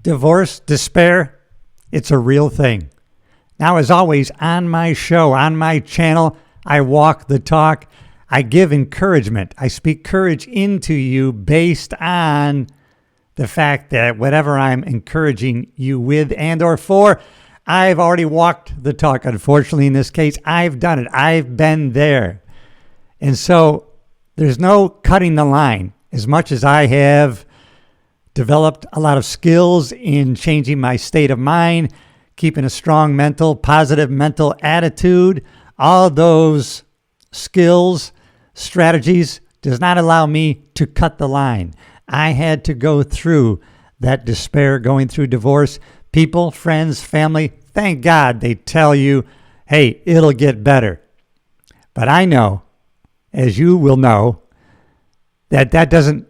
Divorce, despair, it's a real thing. Now, as always, on my show, on my channel, I walk the talk. I give encouragement. I speak courage into you based on the fact that whatever I'm encouraging you with and or for, I've already walked the talk. Unfortunately, in this case, I've done it. I've been there. And so there's no cutting the line. As much as I have developed a lot of skills in changing my state of mind, keeping a strong positive mental attitude, all those skills, strategies does not allow me to cut the line. I had to go through that despair, going through divorce. People, friends, family, thank God they tell you, hey, it'll get better. But I know, as you will know, that doesn't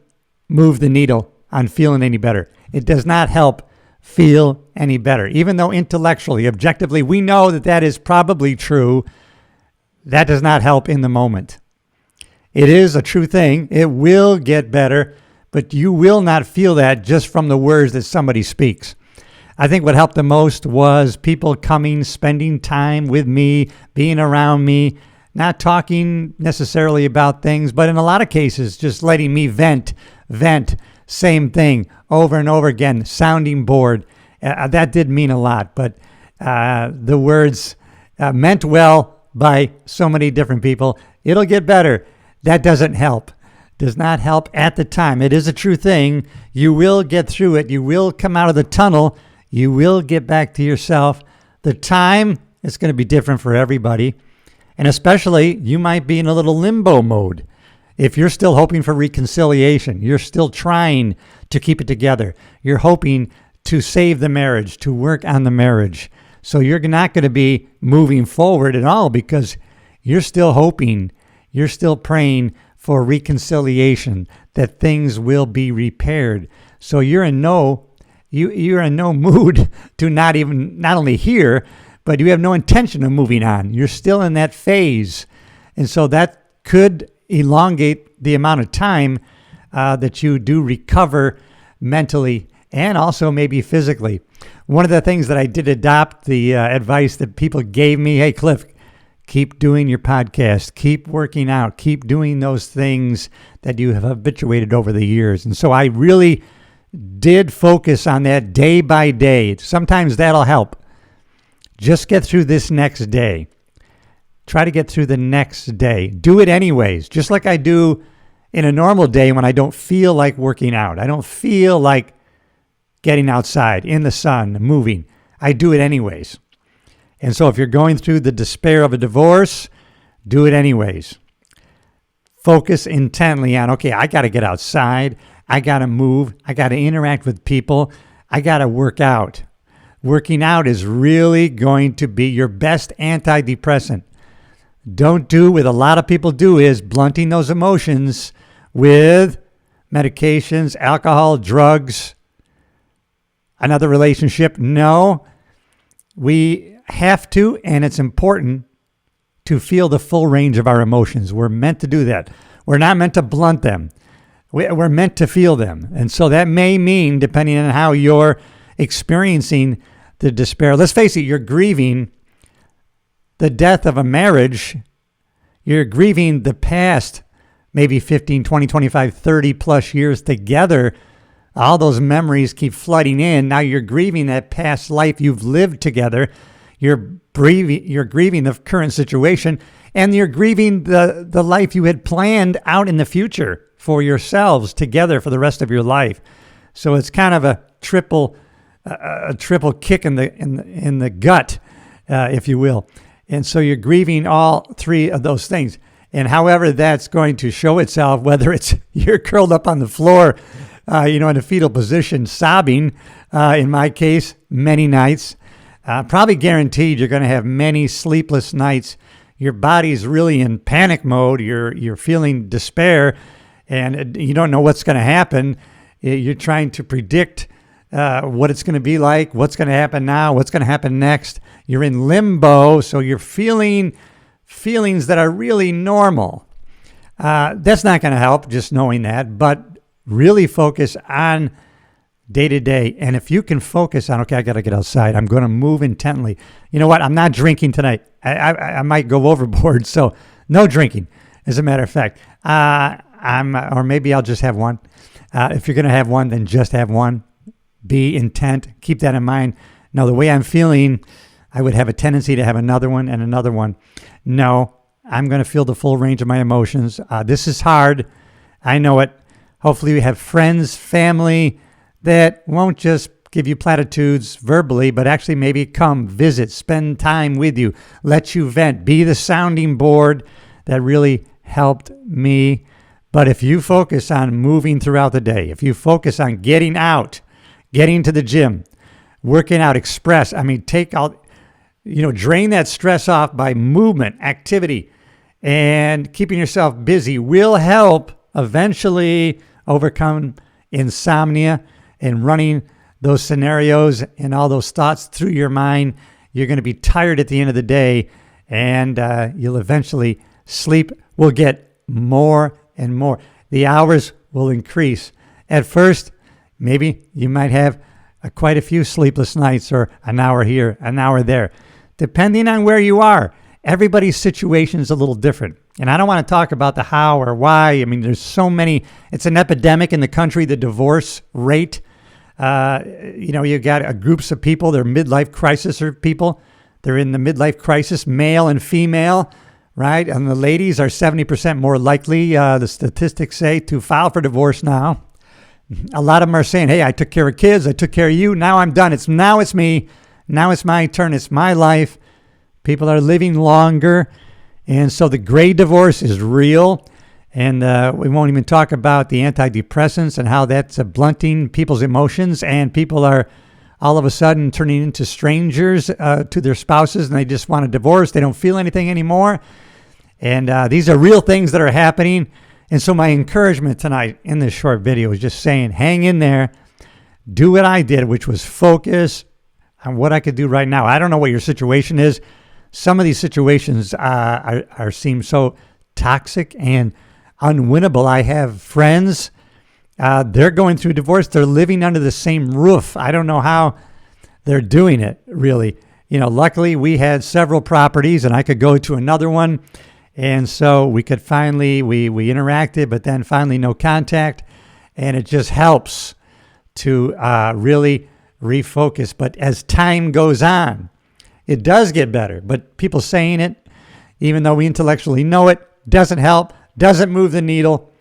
move the needle on feeling any better. It does not help feel any better. Even though intellectually, objectively, we know that is probably true, that does not help in the moment. It is a true thing. It will get better, but you will not feel that just from the words that somebody speaks. I think what helped the most was people coming, spending time with me, being around me, not talking necessarily about things, but in a lot of cases, just letting me vent, same thing over and over again, sounding board. That did mean a lot, but the words meant well by so many different people. It'll get better. That doesn't help. Does not help at the time. It is a true thing. You will get through it. You will come out of the tunnel. You will get back to yourself. The time is going to be different for everybody. And especially, you might be in a little limbo mode. If you're still hoping for reconciliation, you're still trying to keep it together. You're hoping to save the marriage, to work on the marriage. So you're not going to be moving forward at all because you're still hoping, you're still praying for reconciliation, that things will be repaired. So you're in no mood to not only hear, but you have no intention of moving on. You're still in that phase. And so that could elongate the amount of time that you do recover mentally and also maybe physically. One of the things that I did adopt, the advice that people gave me, hey, Cliff, keep doing your podcast, keep working out, keep doing those things that you have habituated over the years. And so I really did focus on that day by day. Sometimes that'll help. Just get through this next day. Try to get through the next day. Do it anyways, just like I do in a normal day when I don't feel like working out. I don't feel like getting outside in the sun, moving. I do it anyways. And so if you're going through the despair of a divorce, do it anyways. Focus intently on, okay, I got to get outside. I got to move. I got to interact with people. I got to work out. Working out is really going to be your best antidepressant. Don't do what a lot of people do is blunting those emotions with medications, alcohol, drugs, another relationship. No, we have to, and it's important to feel the full range of our emotions. We're meant to do that. We're not meant to blunt them. We're meant to feel them. And so that may mean, depending on how you're experiencing the despair, let's face it, you're grieving the death of a marriage. You're grieving the past, maybe 15, 20, 25, 30 plus years together. All those memories keep flooding in. Now you're grieving that past life you've lived together. You're grieving the current situation, and you're grieving the life you had planned out in the future for yourselves together for the rest of your life. So it's kind of a triple kick in the gut, if you will. And so you're grieving all three of those things. And however that's going to show itself, whether it's you're curled up on the floor, in a fetal position, sobbing, in my case, many nights, probably guaranteed you're going to have many sleepless nights. Your body's really in panic mode. You're feeling despair, and you don't know what's going to happen. You're trying to predict what it's going to be like, what's going to happen now, what's going to happen next. You're in limbo, so you're feeling feelings that are really normal. That's not going to help, just knowing that, but really focus on day to day. And if you can focus on, okay, I got to get outside. I'm going to move intently. You know what? I'm not drinking tonight. I might go overboard. So no drinking, as a matter of fact. Or maybe I'll just have one. If you're going to have one, then just have one. Be intent. Keep that in mind. No, the way I'm feeling, I would have a tendency to have another one and another one. No, I'm going to feel the full range of my emotions. This is hard. I know it. Hopefully you have friends, family that won't just give you platitudes verbally, but actually maybe come, visit, spend time with you, let you vent, be the sounding board. That really helped me. But if you focus on moving throughout the day, if you focus on getting out, getting to the gym, working out, take out, drain that stress off by movement, activity, and keeping yourself busy will help eventually overcome insomnia and running those scenarios and all those thoughts through your mind. You're going to be tired at the end of the day, and you'll eventually sleep will get more and more. The hours will increase. At first, maybe you might have quite a few sleepless nights, or an hour here, an hour there, depending on where you are. Everybody's situation is a little different. And I don't want to talk about the how or why. I mean, there's so many. It's an epidemic in the country, the divorce rate. You got groups of people, they're midlife crisis or people. They're in the midlife crisis, male and female, right? And the ladies are 70% more likely, the statistics say, to file for divorce now. A lot of them are saying, hey, I took care of kids, I took care of you, now I'm done. Now it's me. Now it's my turn. It's my life. People are living longer. And so the gray divorce is real. And we won't even talk about the antidepressants and how that's blunting people's emotions. And people are all of a sudden turning into strangers to their spouses, and they just want a divorce. They don't feel anything anymore. And these are real things that are happening. And so my encouragement tonight in this short video is just saying, hang in there. Do what I did, which was focus on what I could do right now. I don't know what your situation is. Some of these situations seem so toxic and unwinnable. I have friends, they're going through divorce. They're living under the same roof. I don't know how they're doing it, really. Luckily we had several properties and I could go to another one. And so we could finally, we interacted, but then finally no contact. And it just helps to really refocus. But as time goes on, it does get better. But people saying it, even though we intellectually know it, doesn't help, doesn't move the needle.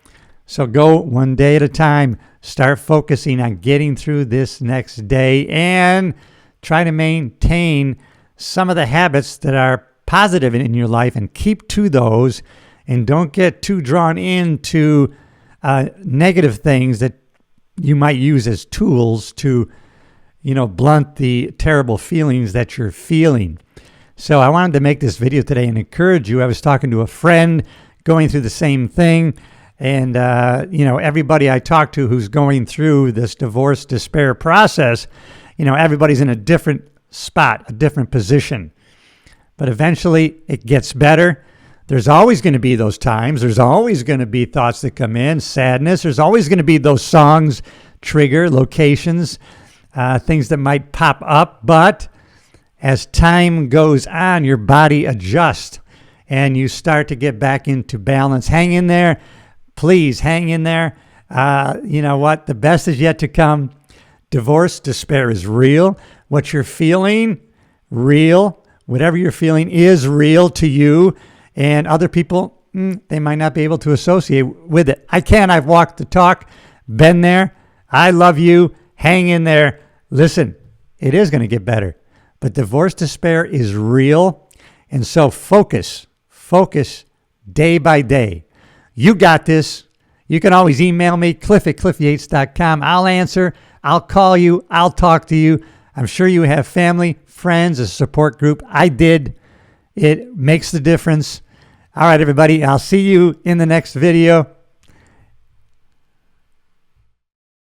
So go one day at a time. Start focusing on getting through this next day and try to maintain some of the habits that are positive in your life and keep to those, and don't get too drawn into negative things that you might use as tools to, blunt the terrible feelings that you're feeling. So I wanted to make this video today and encourage you. I was talking to a friend going through the same thing, and everybody I talk to who's going through this divorce despair process, everybody's in a different spot, a different position. But eventually it gets better. There's always going to be those times. There's always going to be thoughts that come in, sadness. There's always going to be those songs trigger, locations, things that might pop up. But as time goes on, your body adjusts and you start to get back into balance. Hang in there. Please hang in there. You know what? The best is yet to come. Divorce despair is real. What you're feeling, real. Whatever you're feeling is real to you, and other people, they might not be able to associate with it. I can. I've walked the talk, been there. I love you. Hang in there. Listen, it is going to get better, but divorce despair is real, and so focus day by day. You got this. You can always email me, cliff@cliffyates.com. I'll answer. I'll call you. I'll talk to you. I'm sure you have family, friends, a support group. I did. It makes the difference. All right, everybody. I'll see you in the next video.